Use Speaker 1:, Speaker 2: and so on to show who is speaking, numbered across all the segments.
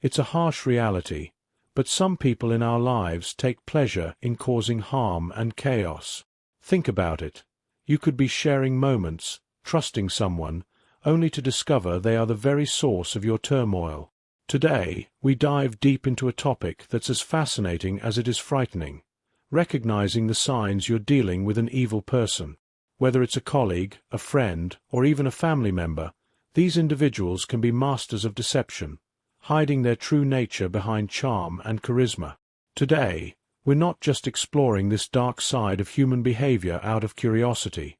Speaker 1: It's a harsh reality, but some people in our lives take pleasure in causing harm and chaos. Think about it. You could be sharing moments, trusting someone, only to discover they are the very source of your turmoil. Today, we dive deep into a topic that's as fascinating as it is frightening, recognizing the signs you're dealing with an evil person. Whether it's a colleague, a friend, or even a family member, these individuals can be masters of deception, hiding their true nature behind charm and charisma. Today, we're not just exploring this dark side of human behavior out of curiosity.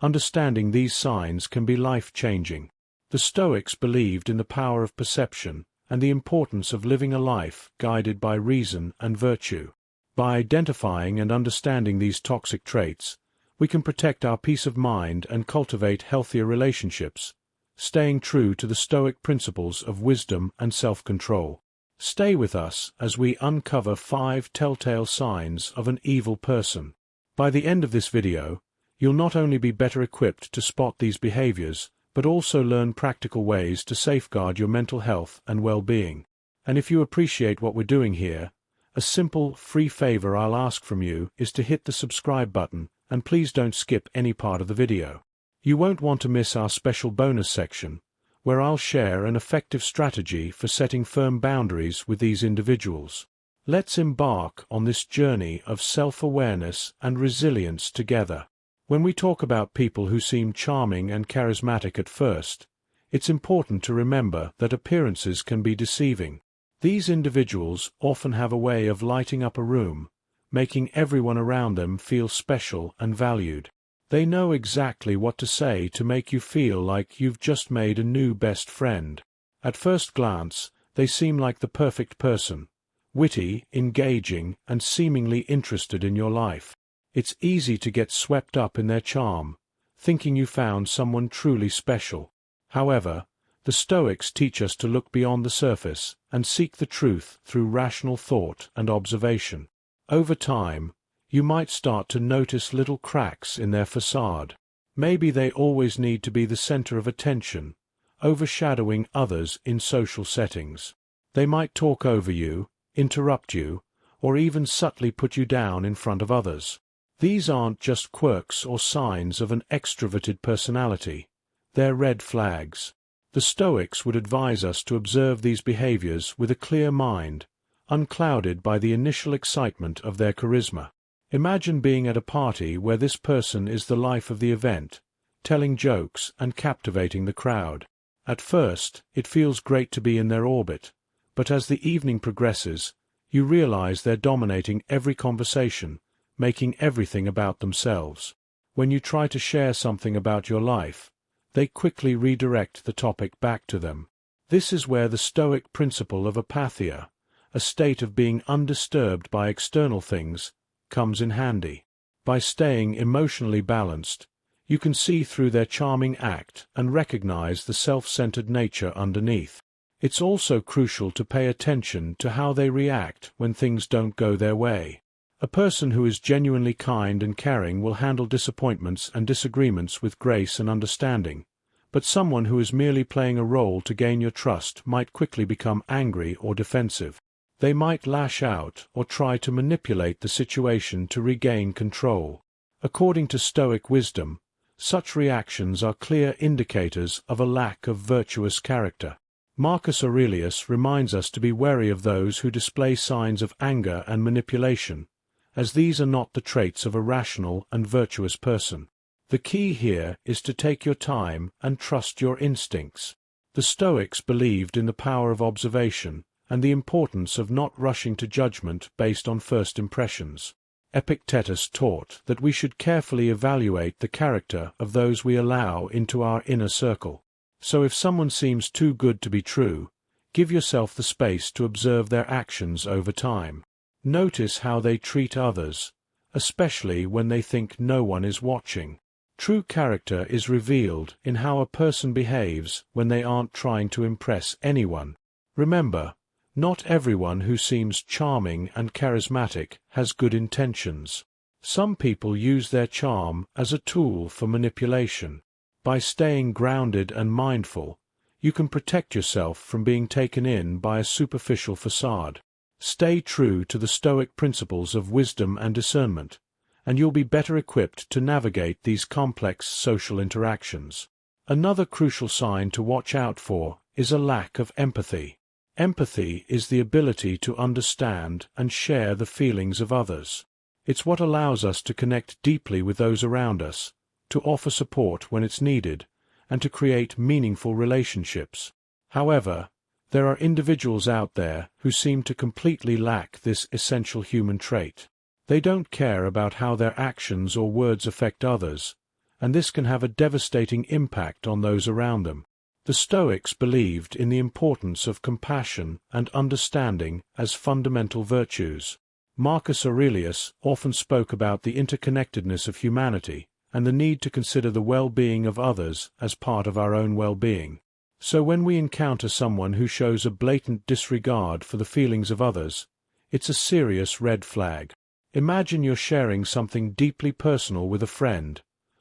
Speaker 1: Understanding these signs can be life-changing. The Stoics believed in the power of perception and the importance of living a life guided by reason and virtue. By identifying and understanding these toxic traits, we can protect our peace of mind and cultivate healthier relationships, staying true to the Stoic principles of wisdom and self-control. Stay with us as we uncover 5 telltale signs of an evil person. By the end of this video, you'll not only be better equipped to spot these behaviors, but also learn practical ways to safeguard your mental health and well-being. And if you appreciate what we're doing here, a simple, free favor I'll ask from you is to hit the subscribe button, and please don't skip any part of the video. You won't want to miss our special bonus section, where I'll share an effective strategy for setting firm boundaries with these individuals. Let's embark on this journey of self-awareness and resilience together. When we talk about people who seem charming and charismatic at first, it's important to remember that appearances can be deceiving. These individuals often have a way of lighting up a room, making everyone around them feel special and valued. They know exactly what to say to make you feel like you've just made a new best friend. At first glance, they seem like the perfect person, witty, engaging, and seemingly interested in your life. It's easy to get swept up in their charm, thinking you found someone truly special. However, the Stoics teach us to look beyond the surface and seek the truth through rational thought and observation. Over time, you might start to notice little cracks in their facade. Maybe they always need to be the center of attention, overshadowing others in social settings. They might talk over you, interrupt you, or even subtly put you down in front of others. These aren't just quirks or signs of an extroverted personality. They're red flags. The Stoics would advise us to observe these behaviors with a clear mind, unclouded by the initial excitement of their charisma. Imagine being at a party where this person is the life of the event, telling jokes and captivating the crowd. At first, it feels great to be in their orbit, but as the evening progresses, you realize they're dominating every conversation, making everything about themselves. When you try to share something about your life, they quickly redirect the topic back to them. This is where the Stoic principle of apatheia, a state of being undisturbed by external things, comes in handy. By staying emotionally balanced, you can see through their charming act and recognize the self-centered nature underneath. It's also crucial to pay attention to how they react when things don't go their way. A person who is genuinely kind and caring will handle disappointments and disagreements with grace and understanding, but someone who is merely playing a role to gain your trust might quickly become angry or defensive. They might lash out or try to manipulate the situation to regain control. According to Stoic wisdom, such reactions are clear indicators of a lack of virtuous character. Marcus Aurelius reminds us to be wary of those who display signs of anger and manipulation, as these are not the traits of a rational and virtuous person. The key here is to take your time and trust your instincts. The Stoics believed in the power of observation and the importance of not rushing to judgment based on first impressions. Epictetus taught that we should carefully evaluate the character of those we allow into our inner circle. So if someone seems too good to be true, give yourself the space to observe their actions over time. Notice how they treat others, especially when they think no one is watching. True character is revealed in how a person behaves when they aren't trying to impress anyone. Remember, not everyone who seems charming and charismatic has good intentions. Some people use their charm as a tool for manipulation. By staying grounded and mindful, you can protect yourself from being taken in by a superficial facade. Stay true to the Stoic principles of wisdom and discernment, and you'll be better equipped to navigate these complex social interactions. Another crucial sign to watch out for is a lack of empathy. Empathy is the ability to understand and share the feelings of others. It's what allows us to connect deeply with those around us, to offer support when it's needed, and to create meaningful relationships. However, there are individuals out there who seem to completely lack this essential human trait. They don't care about how their actions or words affect others, and this can have a devastating impact on those around them. The Stoics believed in the importance of compassion and understanding as fundamental virtues. Marcus Aurelius often spoke about the interconnectedness of humanity and the need to consider the well-being of others as part of our own well-being. So when we encounter someone who shows a blatant disregard for the feelings of others, it's a serious red flag. Imagine you're sharing something deeply personal with a friend,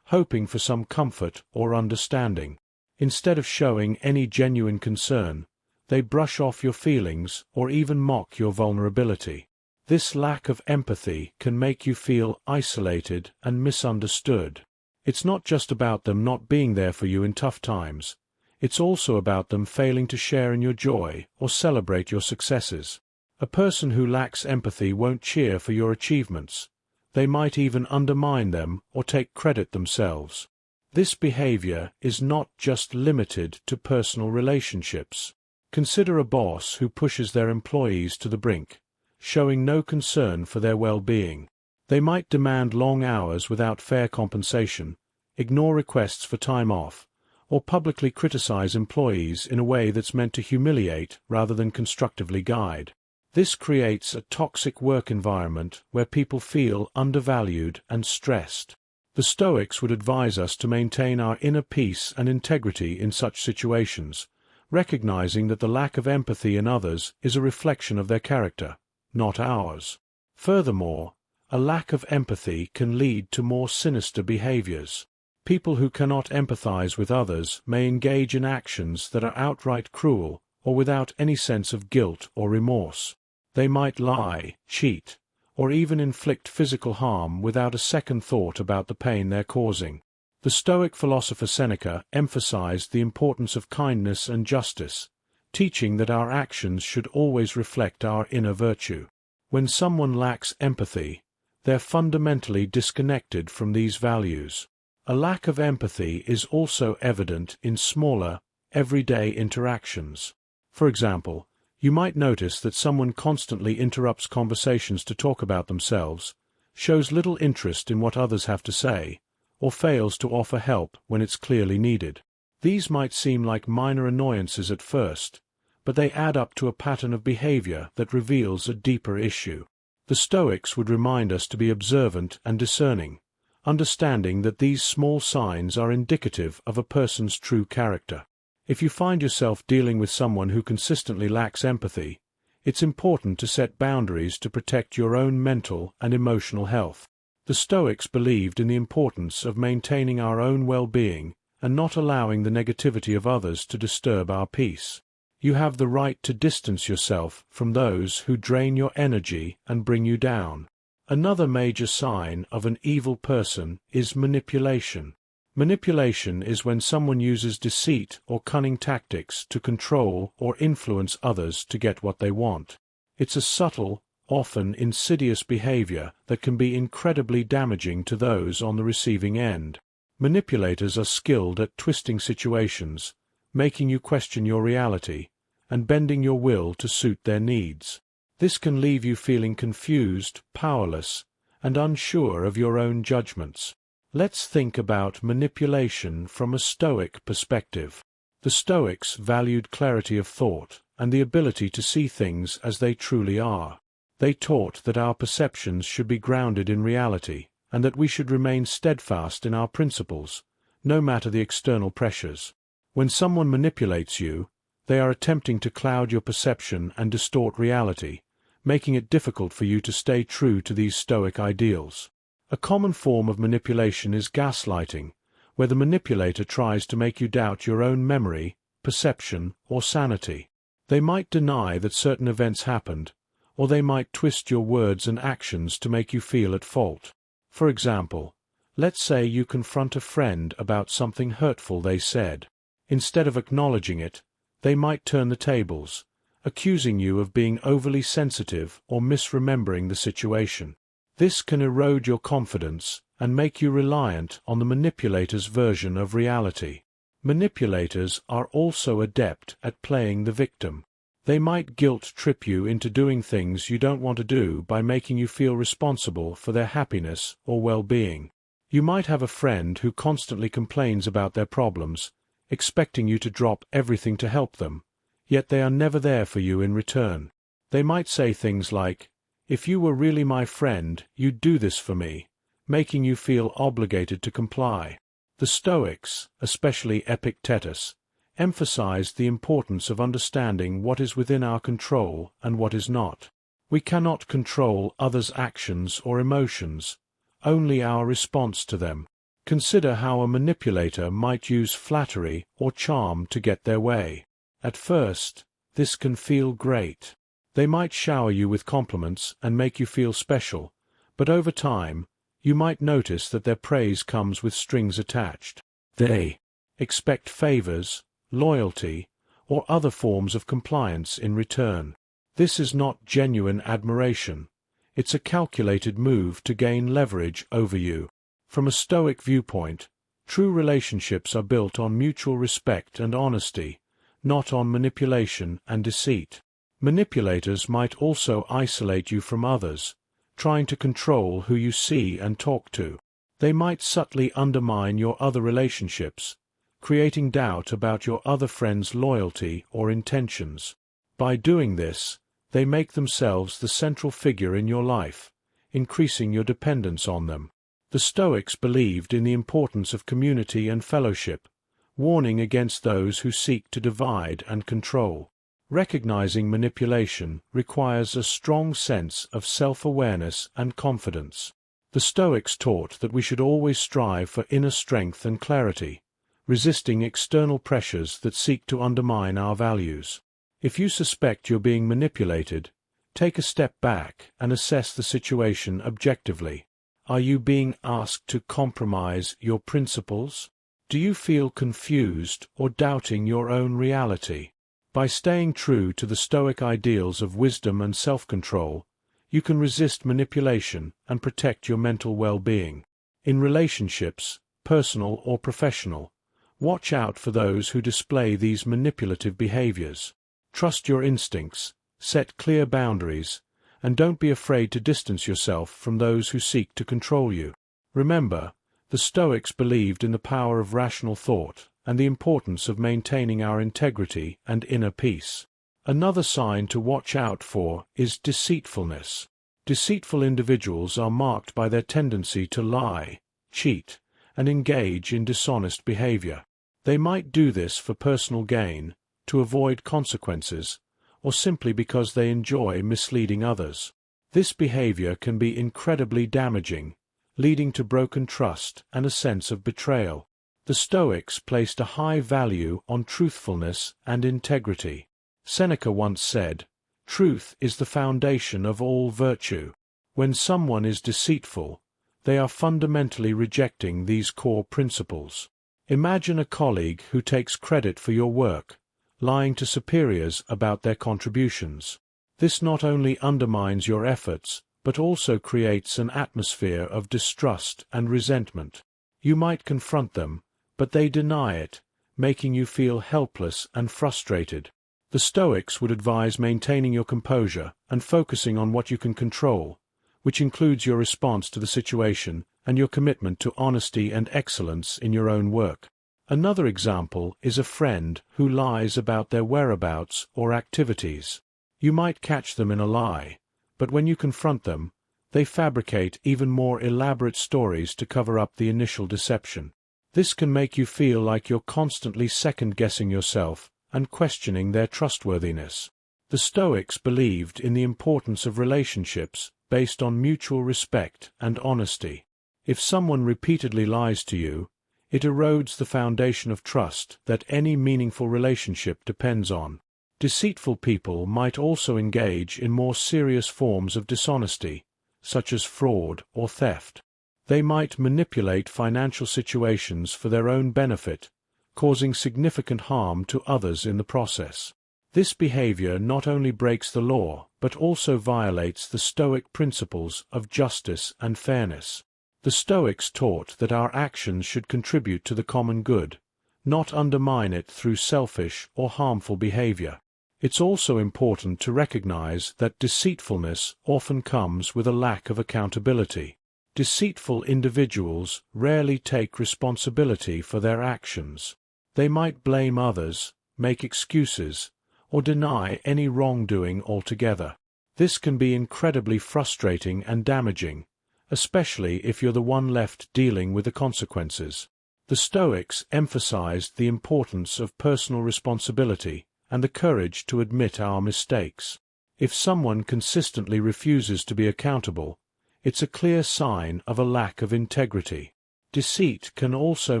Speaker 1: hoping for some comfort or understanding. Instead of showing any genuine concern, they brush off your feelings or even mock your vulnerability. This lack of empathy can make you feel isolated and misunderstood. It's not just about them not being there for you in tough times. It's also about them failing to share in your joy or celebrate your successes. A person who lacks empathy won't cheer for your achievements. They might even undermine them or take credit themselves. This behavior is not just limited to personal relationships. Consider a boss who pushes their employees to the brink, showing no concern for their well-being. They might demand long hours without fair compensation, ignore requests for time off, or publicly criticize employees in a way that's meant to humiliate rather than constructively guide. This creates a toxic work environment where people feel undervalued and stressed. The Stoics would advise us to maintain our inner peace and integrity in such situations, recognizing that the lack of empathy in others is a reflection of their character, not ours. Furthermore, a lack of empathy can lead to more sinister behaviors. People who cannot empathize with others may engage in actions that are outright cruel or without any sense of guilt or remorse. They might lie, cheat, or even inflict physical harm without a second thought about the pain they're causing. The Stoic philosopher Seneca emphasized the importance of kindness and justice, teaching that our actions should always reflect our inner virtue. When someone lacks empathy, they're fundamentally disconnected from these values. A lack of empathy is also evident in smaller, everyday interactions. For example, you might notice that someone constantly interrupts conversations to talk about themselves, shows little interest in what others have to say, or fails to offer help when it's clearly needed. These might seem like minor annoyances at first, but they add up to a pattern of behavior that reveals a deeper issue. The Stoics would remind us to be observant and discerning, understanding that these small signs are indicative of a person's true character. If you find yourself dealing with someone who consistently lacks empathy, it's important to set boundaries to protect your own mental and emotional health. The Stoics believed in the importance of maintaining our own well-being and not allowing the negativity of others to disturb our peace. You have the right to distance yourself from those who drain your energy and bring you down. Another major sign of an evil person is manipulation. Manipulation is when someone uses deceit or cunning tactics to control or influence others to get what they want. It's a subtle, often insidious behavior that can be incredibly damaging to those on the receiving end. Manipulators are skilled at twisting situations, making you question your reality, and bending your will to suit their needs. This can leave you feeling confused, powerless, and unsure of your own judgments. Let's think about manipulation from a Stoic perspective. The Stoics valued clarity of thought and the ability to see things as they truly are. They taught that our perceptions should be grounded in reality and that we should remain steadfast in our principles, no matter the external pressures. When someone manipulates you, they are attempting to cloud your perception and distort reality, making it difficult for you to stay true to these Stoic ideals. A common form of manipulation is gaslighting, where the manipulator tries to make you doubt your own memory, perception, or sanity. They might deny that certain events happened, or they might twist your words and actions to make you feel at fault. For example, let's say you confront a friend about something hurtful they said. Instead of acknowledging it, they might turn the tables, accusing you of being overly sensitive or misremembering the situation. This can erode your confidence and make you reliant on the manipulator's version of reality. Manipulators are also adept at playing the victim. They might guilt-trip you into doing things you don't want to do by making you feel responsible for their happiness or well-being. You might have a friend who constantly complains about their problems, expecting you to drop everything to help them, yet they are never there for you in return. They might say things like, "If you were really my friend, you'd do this for me," making you feel obligated to comply. The Stoics, especially Epictetus, emphasized the importance of understanding what is within our control and what is not. We cannot control others' actions or emotions, only our response to them. Consider how a manipulator might use flattery or charm to get their way. At first, this can feel great. They might shower you with compliments and make you feel special, but over time, you might notice that their praise comes with strings attached. They expect favors, loyalty, or other forms of compliance in return. This is not genuine admiration. It's a calculated move to gain leverage over you. From a Stoic viewpoint, true relationships are built on mutual respect and honesty, not on manipulation and deceit. Manipulators might also isolate you from others, trying to control who you see and talk to. They might subtly undermine your other relationships, creating doubt about your other friends' loyalty or intentions. By doing this, they make themselves the central figure in your life, increasing your dependence on them. The Stoics believed in the importance of community and fellowship, warning against those who seek to divide and control. Recognizing manipulation requires a strong sense of self-awareness and confidence. The Stoics taught that we should always strive for inner strength and clarity, resisting external pressures that seek to undermine our values. If you suspect you're being manipulated, take a step back and assess the situation objectively. Are you being asked to compromise your principles? Do you feel confused or doubting your own reality? By staying true to the Stoic ideals of wisdom and self-control, you can resist manipulation and protect your mental well-being. In relationships, personal or professional, watch out for those who display these manipulative behaviors. Trust your instincts, set clear boundaries, and don't be afraid to distance yourself from those who seek to control you. Remember, the Stoics believed in the power of rational thought and the importance of maintaining our integrity and inner peace. Another sign to watch out for is deceitfulness. Deceitful individuals are marked by their tendency to lie, cheat, and engage in dishonest behavior. They might do this for personal gain, to avoid consequences, or simply because they enjoy misleading others. This behavior can be incredibly damaging, leading to broken trust and a sense of betrayal. The Stoics placed a high value on truthfulness and integrity. Seneca once said, "Truth is the foundation of all virtue." When someone is deceitful, they are fundamentally rejecting these core principles. Imagine a colleague who takes credit for your work, lying to superiors about their contributions. This not only undermines your efforts, but also creates an atmosphere of distrust and resentment. You might confront them, but they deny it, making you feel helpless and frustrated. The Stoics would advise maintaining your composure and focusing on what you can control, which includes your response to the situation and your commitment to honesty and excellence in your own work. Another example is a friend who lies about their whereabouts or activities. You might catch them in a lie, but when you confront them, they fabricate even more elaborate stories to cover up the initial deception. This can make you feel like you're constantly second-guessing yourself and questioning their trustworthiness. The Stoics believed in the importance of relationships based on mutual respect and honesty. If someone repeatedly lies to you, It erodes the foundation of trust that any meaningful relationship depends on. Deceitful people might also engage in more serious forms of dishonesty, such as fraud or theft. They might manipulate financial situations for their own benefit, causing significant harm to others in the process. This behavior not only breaks the law but also violates the Stoic principles of justice and fairness. The Stoics taught that our actions should contribute to the common good, not undermine it through selfish or harmful behavior. It's also important to recognize that deceitfulness often comes with a lack of accountability. Deceitful individuals rarely take responsibility for their actions. They might blame others, make excuses, or deny any wrongdoing altogether. This can be incredibly frustrating and damaging, especially if you're the one left dealing with the consequences. The Stoics emphasized the importance of personal responsibility and the courage to admit our mistakes. If someone consistently refuses to be accountable, it's a clear sign of a lack of integrity. Deceit can also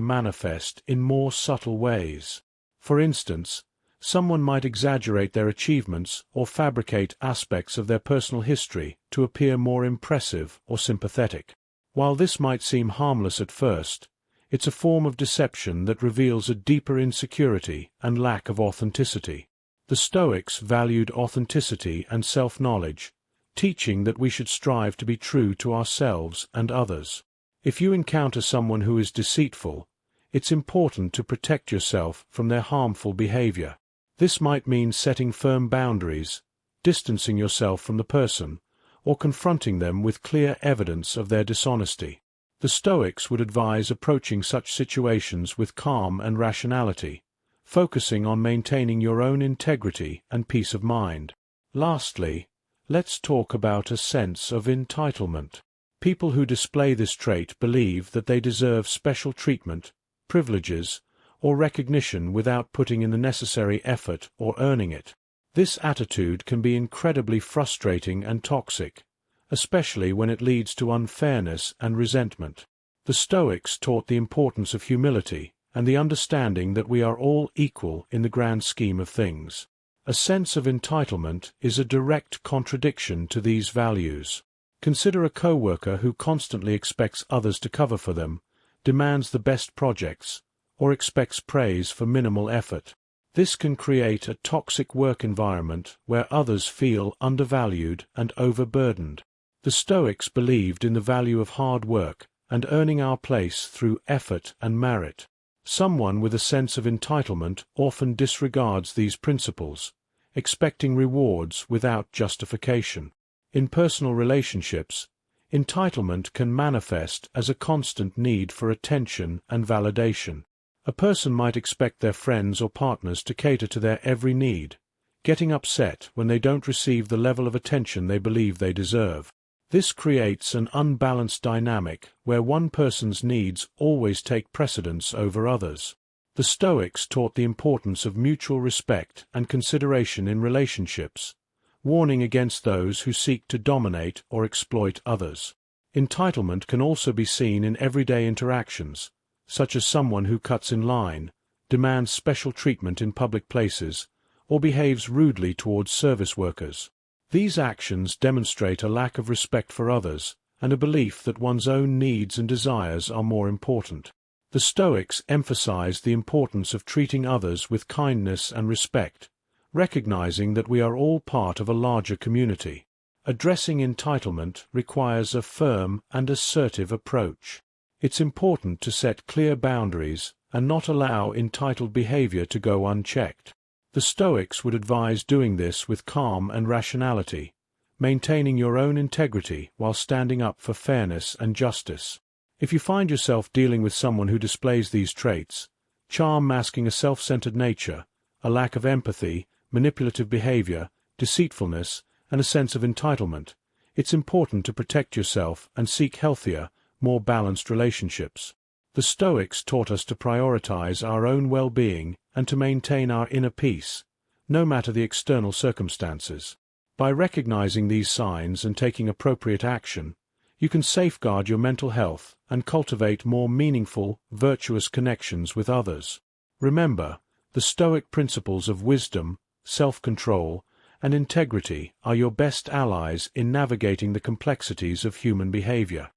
Speaker 1: manifest in more subtle ways. For instance, someone might exaggerate their achievements or fabricate aspects of their personal history to appear more impressive or sympathetic. While this might seem harmless at first, it's a form of deception that reveals a deeper insecurity and lack of authenticity. The Stoics valued authenticity and self-knowledge, teaching that we should strive to be true to ourselves and others. If you encounter someone who is deceitful, it's important to protect yourself from their harmful behavior. This might mean setting firm boundaries, distancing yourself from the person, or confronting them with clear evidence of their dishonesty. The Stoics would advise approaching such situations with calm and rationality, focusing on maintaining your own integrity and peace of mind. Lastly, let's talk about a sense of entitlement. People who display this trait believe that they deserve special treatment, privileges, or recognition without putting in the necessary effort or earning it. This attitude can be incredibly frustrating and toxic, especially when it leads to unfairness and resentment. The Stoics taught the importance of humility and the understanding that we are all equal in the grand scheme of things. A sense of entitlement is a direct contradiction to these values. Consider a co-worker who constantly expects others to cover for them, demands the best projects, or expects praise for minimal effort. This can create a toxic work environment where others feel undervalued and overburdened. The Stoics believed in the value of hard work and earning our place through effort and merit. Someone with a sense of entitlement often disregards these principles, expecting rewards without justification. In personal relationships, entitlement can manifest as a constant need for attention and validation. A person might expect their friends or partners to cater to their every need, getting upset when they don't receive the level of attention they believe they deserve. This creates an unbalanced dynamic where one person's needs always take precedence over others. The Stoics taught the importance of mutual respect and consideration in relationships, warning against those who seek to dominate or exploit others. Entitlement can also be seen in everyday interactions, such as someone who cuts in line, demands special treatment in public places, or behaves rudely towards service workers. These actions demonstrate a lack of respect for others and a belief that one's own needs and desires are more important. The Stoics emphasized the importance of treating others with kindness and respect, recognizing that we are all part of a larger community. Addressing entitlement requires a firm and assertive approach. It's important to set clear boundaries and not allow entitled behavior to go unchecked. The Stoics would advise doing this with calm and rationality, maintaining your own integrity while standing up for fairness and justice. If you find yourself dealing with someone who displays these traits, charm masking a self-centered nature, a lack of empathy, manipulative behavior, deceitfulness, and a sense of entitlement, it's important to protect yourself and seek healthier, more balanced relationships. The Stoics taught us to prioritize our own well-being and to maintain our inner peace, no matter the external circumstances. By recognizing these signs and taking appropriate action, you can safeguard your mental health and cultivate more meaningful, virtuous connections with others. Remember, the Stoic principles of wisdom, self-control, and integrity are your best allies in navigating the complexities of human behavior.